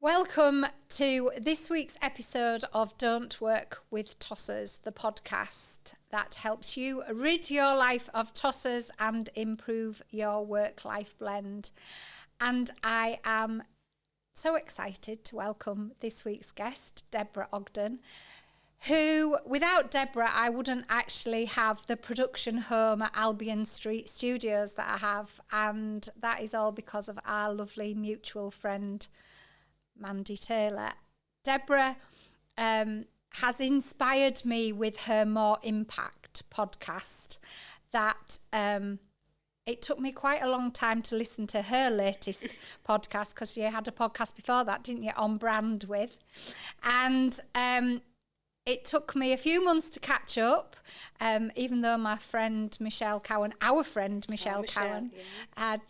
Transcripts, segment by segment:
Welcome to this week's episode of Don't Work with Tossers, the podcast that helps you rid your life of tossers and improve your work-life blend. And I am so excited to welcome this week's guest, Deborah Ogden, who, without Deborah, I wouldn't actually have the production home at Albion Street Studios that I have. And that is all because of our lovely mutual friend, Mandy Taylor. Deborah has inspired me with her More Impact podcast that it took me quite a long time to listen to her latest podcast, because you had a podcast before that, didn't you, On Brand with. And it took me a few months to catch up, even though my friend Michelle Cowan, had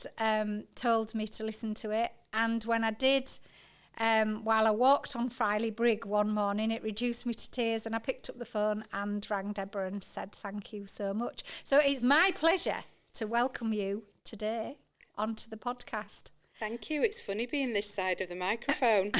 told me to listen to it. And when I did, while I walked on Filey Brig one morning, it reduced me to tears, and I picked up the phone and rang Deborah and said thank you so much. So it's my pleasure to welcome you today onto the podcast. Thank you. It's funny being this side of the microphone.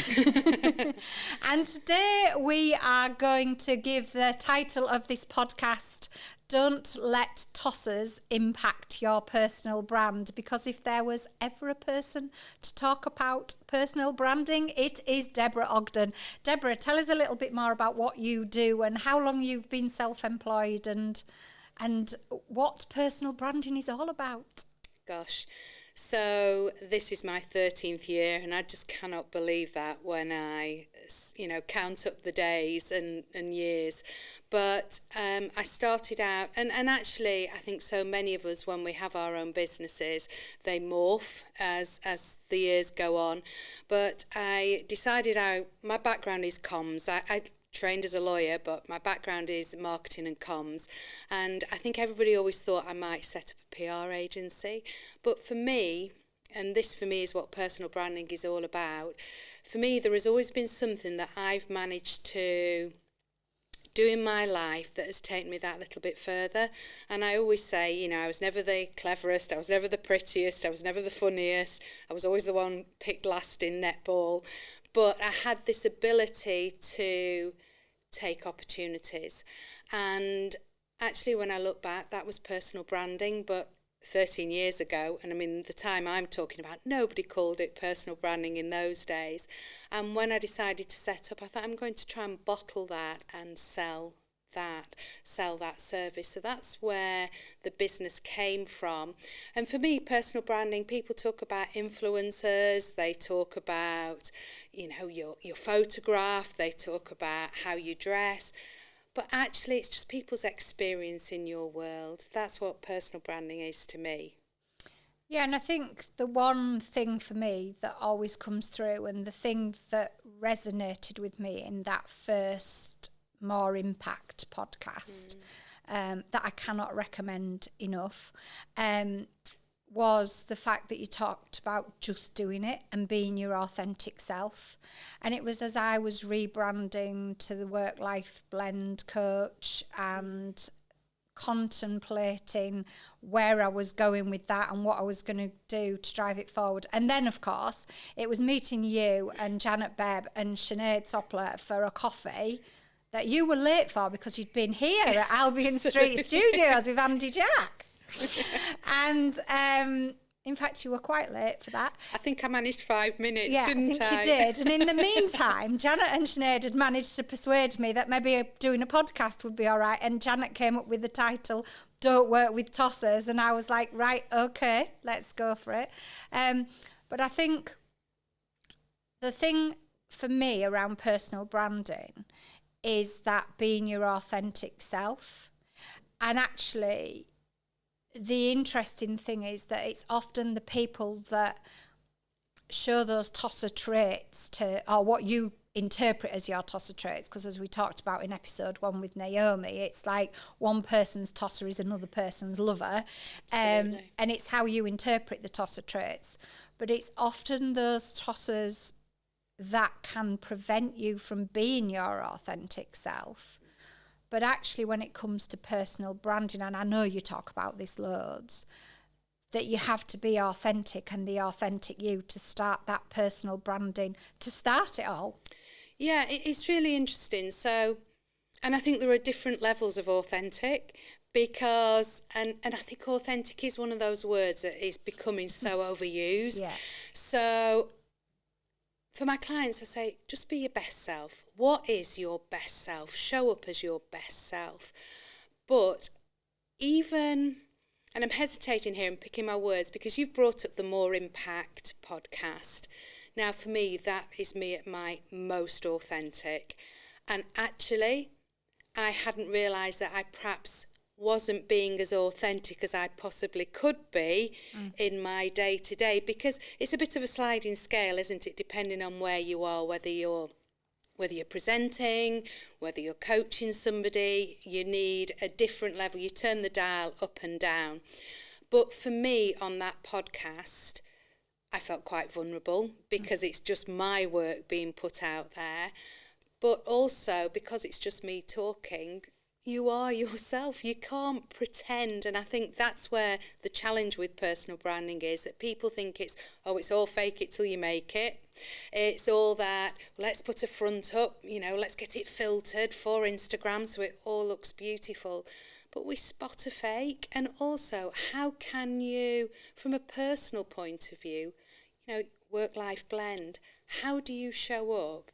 And today we are going to give the title of this podcast, Don't Let Tossers Impact Your Personal Brand, because if there was ever a person to talk about personal branding, it is Deborah Ogden. Deborah, tell us a little bit more about what you do and how long you've been self-employed and what personal branding is all about. Gosh. So this is my 13th year, and I just cannot believe that when I, count up the days and years. But I started out, and actually I think so many of us, when we have our own businesses, they morph as the years go on. But I decided my background is comms. I trained as a lawyer, but my background is marketing and comms, and I think everybody always thought I might set up a PR agency. But for me, and this for me is what personal branding is all about, for me there has always been something that I've managed to do in my life that has taken me that little bit further. And I always say, I was never the cleverest, I was never the prettiest, I was never the funniest, I was always the one picked last in netball, but I had this ability to take opportunities. And actually, when I look back, that was personal branding, but 13 years ago, and I mean the time I'm talking about, nobody called it personal branding in those days. And when I decided to set up, I thought I'm going to try and bottle that and sell that service. So that's where the business came from. And for me, personal branding, people talk about influencers, they talk about your photograph, they talk about how you dress, but actually it's just people's experience in your world. That's what personal branding is to me. Yeah, and I think the one thing for me that always comes through, and the thing that resonated with me in that first More Impact podcast, that I cannot recommend enough, was the fact that you talked about just doing it and being your authentic self. And it was as I was rebranding to the work-life blend coach and contemplating where I was going with that and what I was going to do to drive it forward. And then, of course, it was meeting you and Janet Bebb and Sinead Soppler for a coffee that you were late for because you'd been here at Albion Street Studios with Andy Jack. And in fact, you were quite late for that. I think I managed 5 minutes, didn't I? Yeah, I think you did. And in the meantime, Janet and Sinead had managed to persuade me that maybe doing a podcast would be all right. And Janet came up with the title, Don't Work with Tossers. And I was like, right, okay, let's go for it. But I think the thing for me around personal branding is that being your authentic self. And actually, the interesting thing is that it's often the people that show those tosser traits or what you interpret as your tosser traits, because as we talked about in episode 1 with Naomi, it's like one person's tosser is another person's lover, and it's how you interpret the tosser traits. But it's often those tossers that can prevent you from being your authentic self. But actually, when it comes to personal branding, and I know you talk about this loads, that you have to be authentic and the authentic you to start that personal branding, to start it all. Yeah, it's really interesting. So, and I think there are different levels of authentic, because, and I think authentic is one of those words that is becoming so overused. Yeah. So for my clients, I say, just be your best self. What is your best self? Show up as your best self. But even, and I'm hesitating here and picking my words, because you've brought up the More Impact podcast. Now, for me, that is me at my most authentic. And actually, I hadn't realised that I perhaps wasn't being as authentic as I possibly could be in my day-to-day, because it's a bit of a sliding scale, isn't it, depending on where you are, whether you're presenting, whether you're coaching somebody. You need a different level. You turn the dial up and down. But for me, on that podcast, I felt quite vulnerable, because it's just my work being put out there. But also, because it's just me talking, you are yourself. You can't pretend. And I think that's where the challenge with personal branding is, that people think it's all fake it till you make it. It's all that, let's put a front up, let's get it filtered for Instagram so it all looks beautiful. But we spot a fake. And also, how can you, from a personal point of view, work-life blend, how do you show up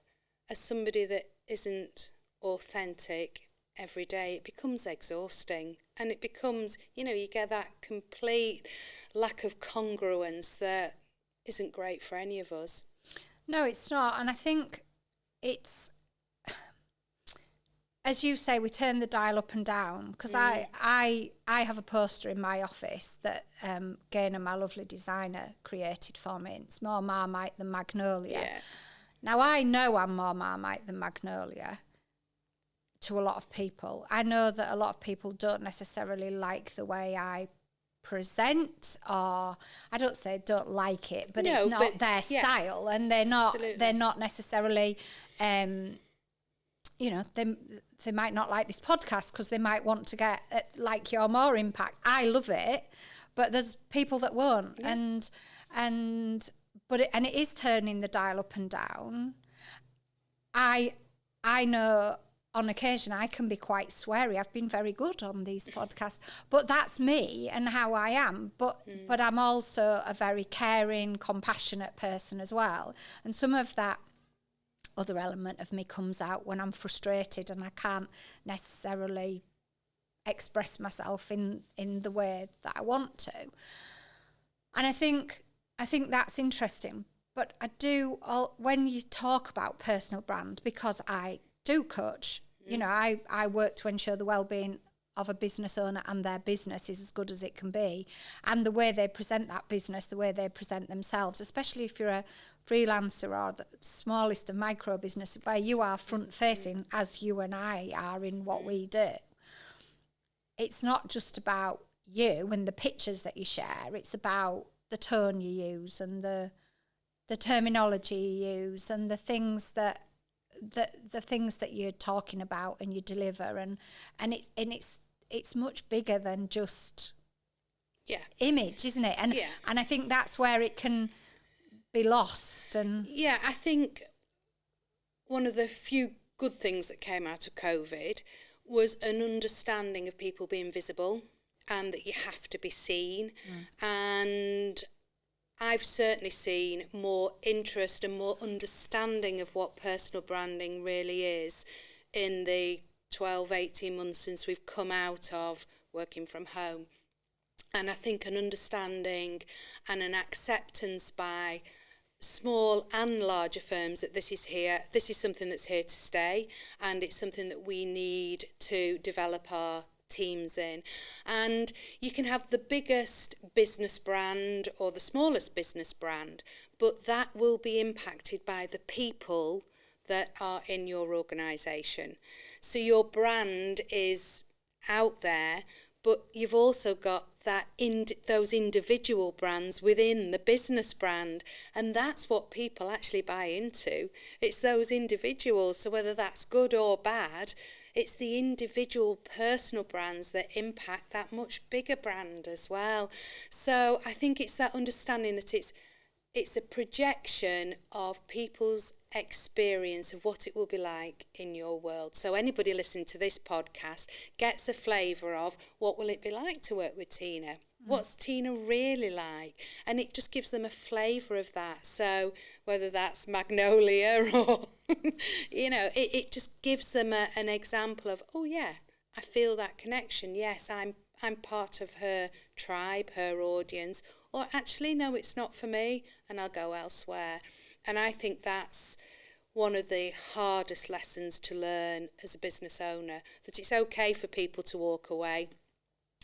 as somebody that isn't authentic every day? It becomes exhausting, and it becomes, you get that complete lack of congruence that isn't great for any of us. No, it's not. And I think it's, as you say, we turn the dial up and down, because I have a poster in my office that Gaynor, my lovely designer, created for me. It's more Marmite than Magnolia. Yeah. Now, I know I'm more Marmite than Magnolia to a lot of people. I know that a lot of people don't necessarily like the way I present, or I don't say don't like it, but it's not their style, and they're not necessarily, they might not like this podcast because they might want to get like your More Impact. I love it, but there's people that won't, and it is turning the dial up and down. I know on occasion I can be quite sweary. I've been very good on these podcasts, but that's me and how I am. But I'm also a very caring, compassionate person as well. And some of that other element of me comes out when I'm frustrated and I can't necessarily express myself in the way that I want to. And I think that's interesting. But I do, when you talk about personal brand, because I do coach, I work to ensure the well-being of a business owner and their business is as good as it can be, and the way they present that business, the way they present themselves, especially if you're a freelancer or the smallest of micro business where you are front-facing, as you and I are in what we do. It's not just about you and the pictures that you share, it's about the tone you use and the terminology you use and the things that you're talking about and you deliver, and it's much bigger than just image, isn't it? And I think that's where it can be lost. And I think one of the few good things that came out of COVID was an understanding of people being visible and that you have to be seen. And I've certainly seen more interest and more understanding of what personal branding really is in the 12, 18 months since we've come out of working from home. And I think an understanding and an acceptance by small and larger firms that this is something that's here to stay, and it's something that we need to develop our teams in. And you can have the biggest business brand or the smallest business brand, but that will be impacted by the people that are in your organisation. So your brand is out there, but you've also got those individual brands within the business brand, and that's what people actually buy into. It's those individuals. So whether that's good or bad, it's the individual personal brands that impact that much bigger brand as well. So I think it's that understanding that it's a projection of people's experience of what it will be like in your world. So anybody listening to this podcast gets a flavour of what will it be like to work with Tina? What's Tina really like? And it just gives them a flavour of that. So whether that's Magnolia or, it just gives them an example of, oh yeah, I feel that connection. Yes, I'm part of her tribe, her audience. Or actually, no, it's not for me, and I'll go elsewhere. And I think that's one of the hardest lessons to learn as a business owner, that it's okay for people to walk away.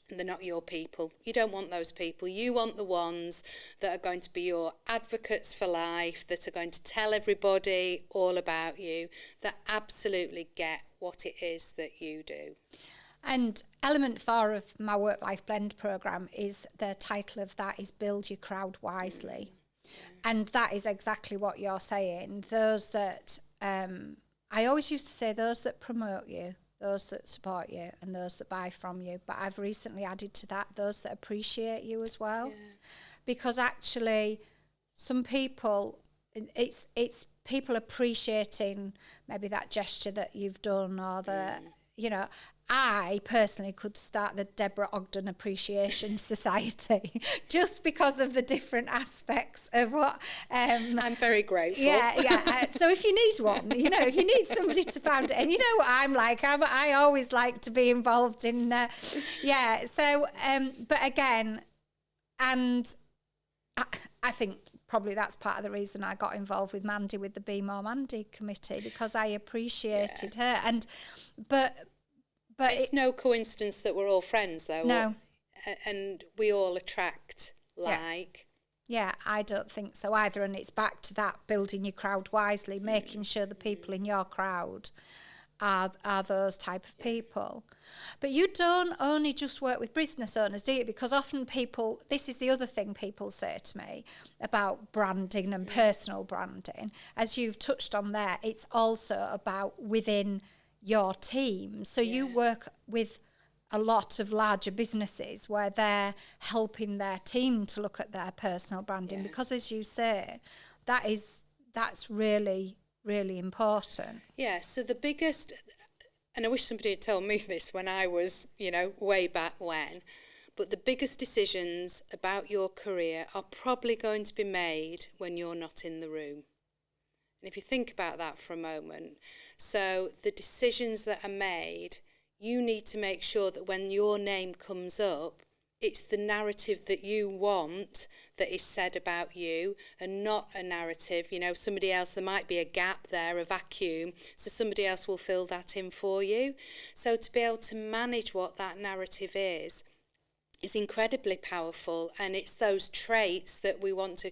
They're not your people. You don't want those people. You want the ones that are going to be your advocates for life, that are going to tell everybody all about you, that absolutely get what it is that you do. And element 4 of my Work-Life Blend programme is the title of that is Build Your Crowd Wisely. And that is exactly what you're saying. Those that, I always used to say those that promote you, those that support you, and those that buy from you. But I've recently added to that those that appreciate you as well. Yeah. Because actually some people, it's people appreciating maybe that gesture that you've done, or I personally could start the Deborah Ogden Appreciation Society just because of the different aspects of what... I'm very grateful. Yeah. So if you need one, if you need somebody to found it, and you know what I'm like, I always like to be involved in... but again, and I think probably that's part of the reason I got involved with Mandy, with the Be More Mandy committee, because I appreciated her. But it's no coincidence that we're all friends, though. No. And we all attract like. Yeah, I don't think so either. And it's back to that building your crowd wisely, making sure the people in your crowd are those type of people. But you don't only just work with business owners, do you? Because often people, this is the other thing people say to me about branding and personal branding. As you've touched on there, it's also about within your team. So you work with a lot of larger businesses where they're helping their team to look at their personal branding, because as you say, that's really, really important. Yeah, so the biggest, and I wish somebody had told me this when I was, way back when, but the biggest decisions about your career are probably going to be made when you're not in the room. And if you think about that for a moment, so the decisions that are made, you need to make sure that when your name comes up, it's the narrative that you want that is said about you, and not a narrative, somebody else, there might be a gap there, a vacuum, so somebody else will fill that in for you. So to be able to manage what that narrative is incredibly powerful, and it's those traits that we want to,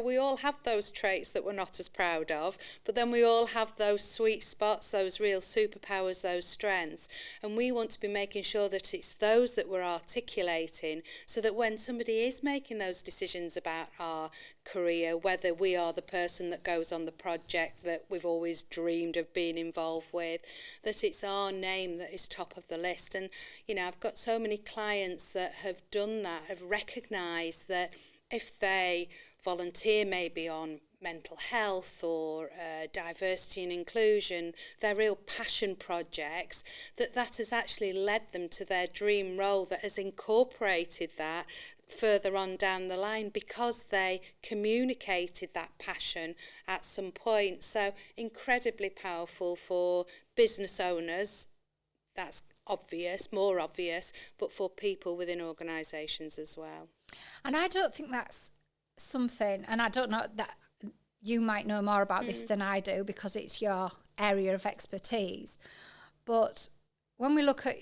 we all have those traits that we're not as proud of, but then we all have those sweet spots, those real superpowers, those strengths, and we want to be making sure that it's those that we're articulating, so that when somebody is making those decisions about our career, whether we are the person that goes on the project that we've always dreamed of being involved with, that it's our name that is top of the list. And I've got so many clients that have done that, have recognised that if they volunteer maybe on mental health or diversity and inclusion, their real passion projects, that has actually led them to their dream role, that has incorporated that further on down the line because they communicated that passion at some point. So incredibly powerful for business owners, that's obvious, more obvious, but for people within organisations as well. And I don't think that's something, and I don't know that you might know more about this than I do because it's your area of expertise, but when we look at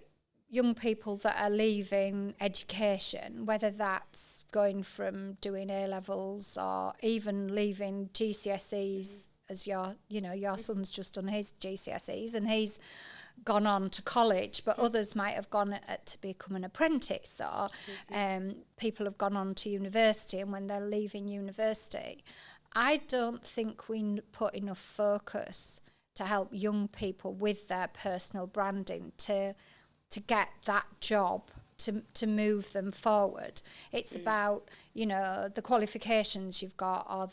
young people that are leaving education, whether that's going from doing A-levels or even leaving GCSEs, as your son's just done his GCSEs and he's gone on to college, but others might have gone to become an apprentice, or people have gone on to university, and when they're leaving university, I don't think we put enough focus to help young people with their personal branding to get that job, to move them forward. It's about, you know, the qualifications you've got, or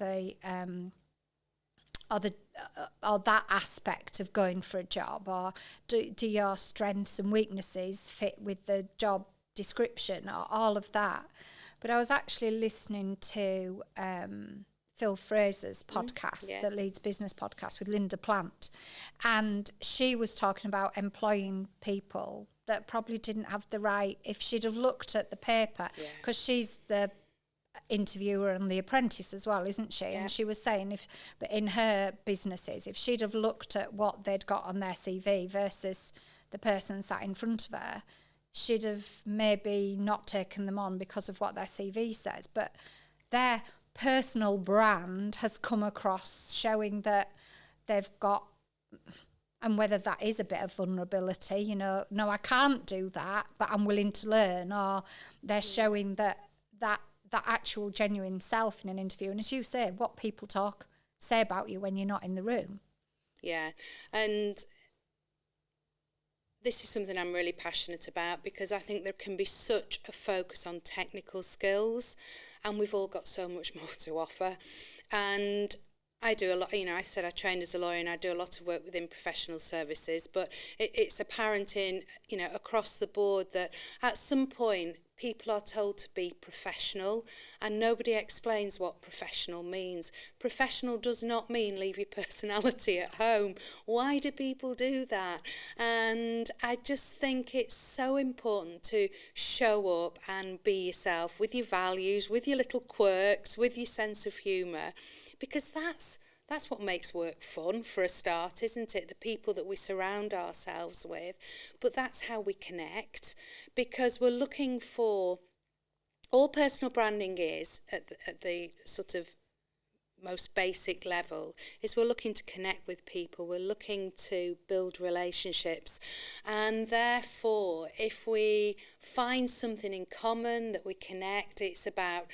that aspect of going for a job, or do your strengths and weaknesses fit with the job description, or all of that. But I was actually listening to Phil Fraser's podcast, the Leeds Business Podcast, with Linda Plant, and she was talking about employing people that probably didn't have the right, if she'd have looked at the paper, because she's the interviewer and The Apprentice as well, isn't she? And she was saying, but in her businesses, if she'd have looked at what they'd got on their CV versus the person sat in front of her, she'd have maybe not taken them on because of what their CV says. But their personal brand has come across, showing that they've got, and whether that is a bit of vulnerability, you know, no, I can't do that, but I'm willing to learn, or they're showing that actual genuine self in an interview. And as you say, what people say about you when you're not in the room. Yeah, and this is something I'm really passionate about, because I think there can be such a focus on technical skills, and we've all got so much more to offer. And I do a lot, you know, I said I trained as a lawyer, and I do a lot of work within professional services, but it's apparent in, you know, across the board that at some point people are told to be professional, and nobody explains what professional means. Professional does not mean leave your personality at home. Why do people do that? And I just think it's so important to show up and be yourself, with your values, with your little quirks, with your sense of humour, because that's what makes work fun for a start, isn't it? The people that we surround ourselves with. But that's how we connect, because we're looking for, all personal branding is, at the sort of most basic level, is we're looking to connect with people. We're looking to build relationships. And therefore, if we find something in common that we connect, it's about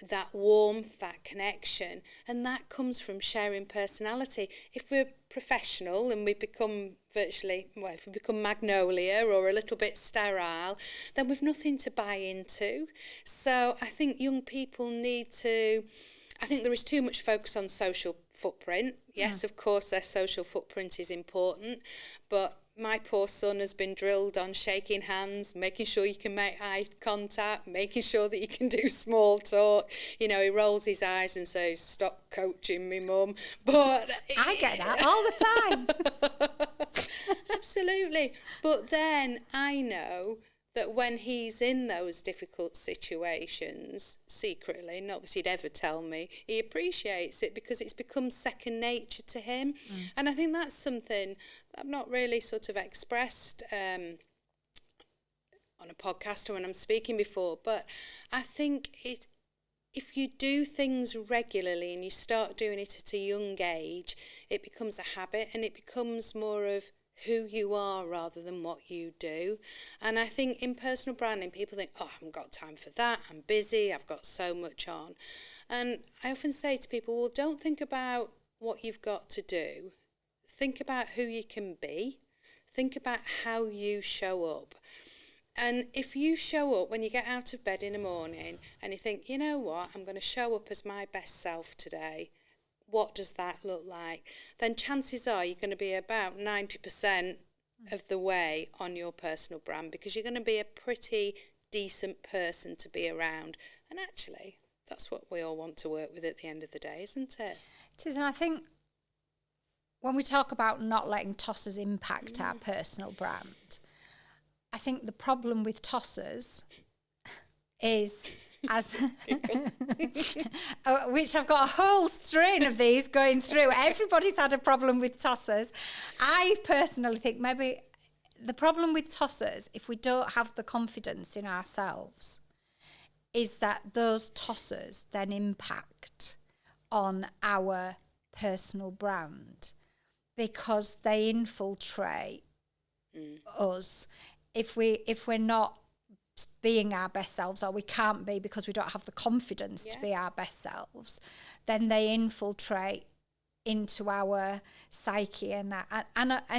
that warmth, that connection, and that comes from sharing personality. If we're professional and we become if we become magnolia or a little bit sterile, then we've nothing to buy into. So I think young people I think there is too much focus on social footprint. Yes, of course, their social footprint is important, but my poor son has been drilled on shaking hands, making sure you can make eye contact, making sure that you can do small talk. You know, he rolls his eyes and says, "Stop coaching me, Mum." But I get that all the time. Absolutely. But then I know that when he's in those difficult situations, secretly, not that he'd ever tell me, he appreciates it, because it's become second nature to him. And I think that's something I've not really sort of expressed on a podcast or when I'm speaking before, but I think if you do things regularly and you start doing it at a young age, it becomes a habit, and it becomes more of who you are rather than what you do. And I think in personal branding, people think, oh, I haven't got time for that, I'm busy, I've got so much on. And I often say to people, well, don't think about what you've got to do. Think about who you can be. Think about how you show up. And if you show up when you get out of bed in the morning and you think, you know what, I'm going to show up as my best self today, what does that look like? Then chances are you're going to be about 90% of the way on your personal brand, because you're going to be a pretty decent person to be around. And actually, that's what we all want to work with at the end of the day, isn't it? It is, and I think when we talk about not letting tossers impact our personal brand, I think the problem with tossers is, which I've got a whole strain of these going through. Everybody's had a problem with tossers. I personally think maybe the problem with tossers, if we don't have the confidence in ourselves, is that those tossers then impact on our personal brand, because they infiltrate us. If we're not being our best selves, or we can't be because we don't have the confidence to be our best selves, then they infiltrate into our psyche and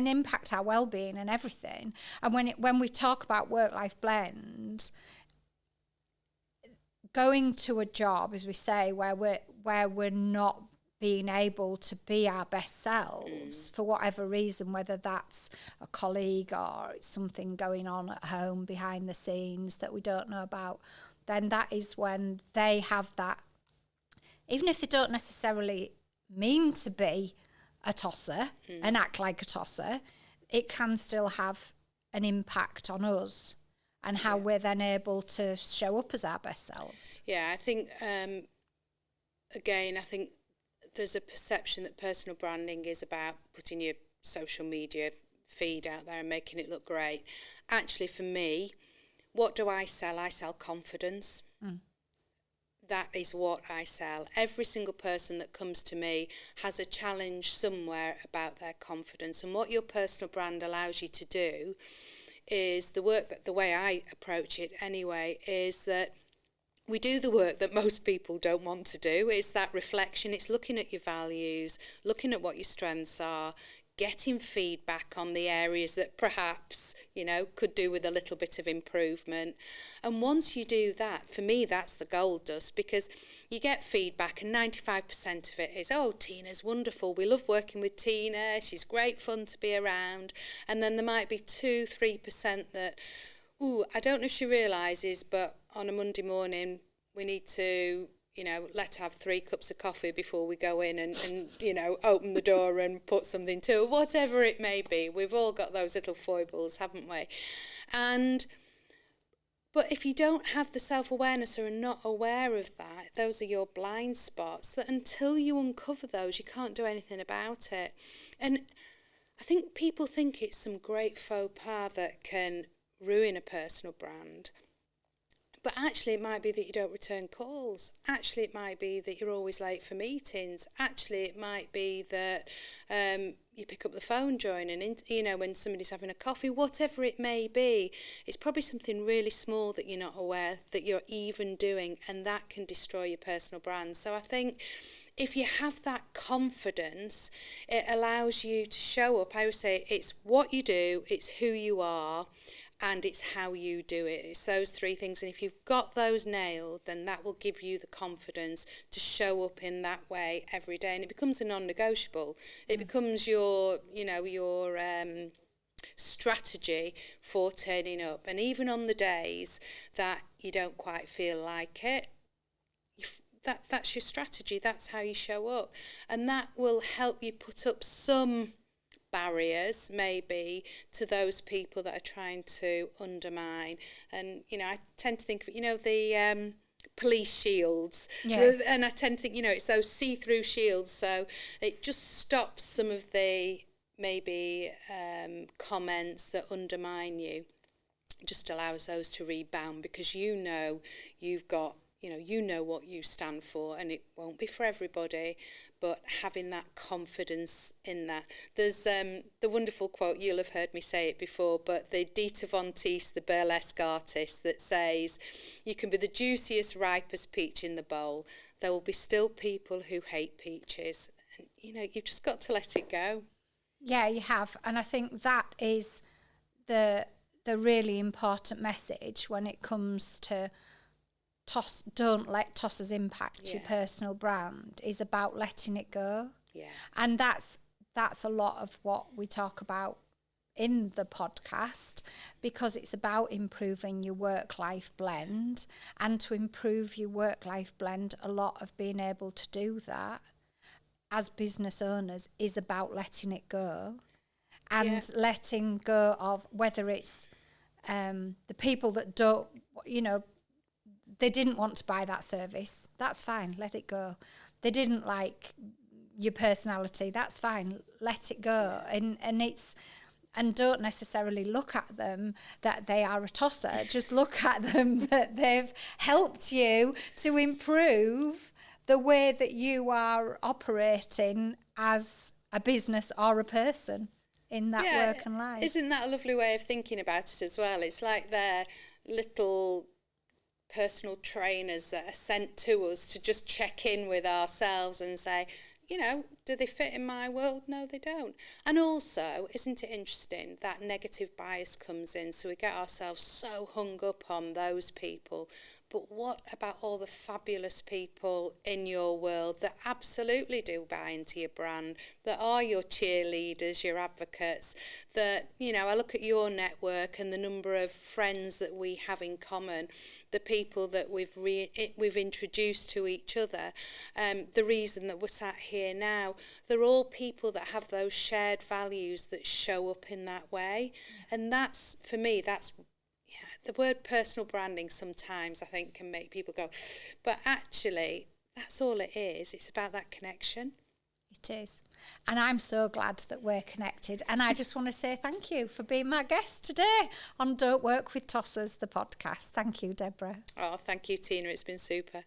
impact our well-being and everything. And when we talk about work-life blend, going to a job, as we say, where we're not being able to be our best selves for whatever reason, whether that's a colleague or it's something going on at home behind the scenes that we don't know about, then that is when they have that, even if they don't necessarily mean to be a tosser and act like a tosser, it can still have an impact on us and how we're then able to show up as our best selves. Yeah, I think, again, I think there's a perception that personal branding is about putting your social media feed out there and making it look great. Actually, for me, what do I sell? I sell confidence. That is what I sell. Every single person that comes to me has a challenge somewhere about their confidence. And what your personal brand allows you to do is the way I approach it anyway, is that we do the work that most people don't want to do. It's that reflection. It's looking at your values, looking at what your strengths are, getting feedback on the areas that perhaps, could do with a little bit of improvement. And once you do that, for me, that's the gold dust, because you get feedback and 95% of it is, oh, Tina's wonderful. We love working with Tina. She's great fun to be around. And then there might be 2-3% that, I don't know if she realises, but on a Monday morning, we need to, let her have 3 cups of coffee before we go in and open the door and put something to her, whatever it may be. We've all got those little foibles, haven't we? But if you don't have the self-awareness or are not aware of that, those are your blind spots, that until you uncover those, you can't do anything about it. And I think people think it's some great faux pas that can ruin a personal brand. But actually, it might be that you don't return calls. Actually, it might be that you're always late for meetings. Actually, it might be that you pick up the phone during when somebody's having a coffee. Whatever it may be, it's probably something really small that you're not aware that you're even doing, and that can destroy your personal brand. So I think if you have that confidence, it allows you to show up. I would say it's what you do, it's who you are, and it's how you do it. It's those 3 things. And if you've got those nailed, then that will give you the confidence to show up in that way every day. And it becomes a non-negotiable. It becomes your strategy for turning up. And even on the days that you don't quite feel like it, that's your strategy. That's how you show up. And that will help you put up some barriers maybe to those people that are trying to undermine. And I tend to think of the police shields, and I tend to think it's those see-through shields, so it just stops some of the maybe comments that undermine you. It just allows those to rebound, because you've got what you stand for, and it won't be for everybody, but having that confidence in that. There's the wonderful quote, you'll have heard me say it before, but the Dita Von Teese, the burlesque artist, that says, you can be the juiciest, ripest peach in the bowl. There will be still people who hate peaches. And, you've just got to let it go. Yeah, you have. And I think that is the really important message when it comes to don't let tossers impact your personal brand, is about letting it go. Yeah. And that's a lot of what we talk about in the podcast, because it's about improving your work-life blend. And to improve your work-life blend, a lot of being able to do that as business owners is about letting it go, and letting go of whether it's the people that don't, they didn't want to buy that service. That's fine. Let it go. They didn't like your personality. That's fine. Let it go. And don't necessarily look at them that they are a tosser. Just look at them that they've helped you to improve the way that you are operating as a business or a person in that work and life. Isn't that a lovely way of thinking about it as well? It's like they're little personal trainers that are sent to us to just check in with ourselves and say, do they fit in my world? No, they don't. And also, isn't it interesting that negative bias comes in, so we get ourselves so hung up on those people. But what about all the fabulous people in your world that absolutely do buy into your brand, that are your cheerleaders, your advocates, that, I look at your network and the number of friends that we have in common, the people that we've introduced to each other, the reason that we're sat here now, they're all people that have those shared values that show up in that way. And that's, for me, the word personal branding sometimes I think can make people go, but actually that's all it is. It's about that connection. It is. And I'm so glad that we're connected. And I just want to say thank you for being my guest today on Don't Work with Tossers, the podcast. Thank you, Deborah. Oh, thank you, Tina. It's been super.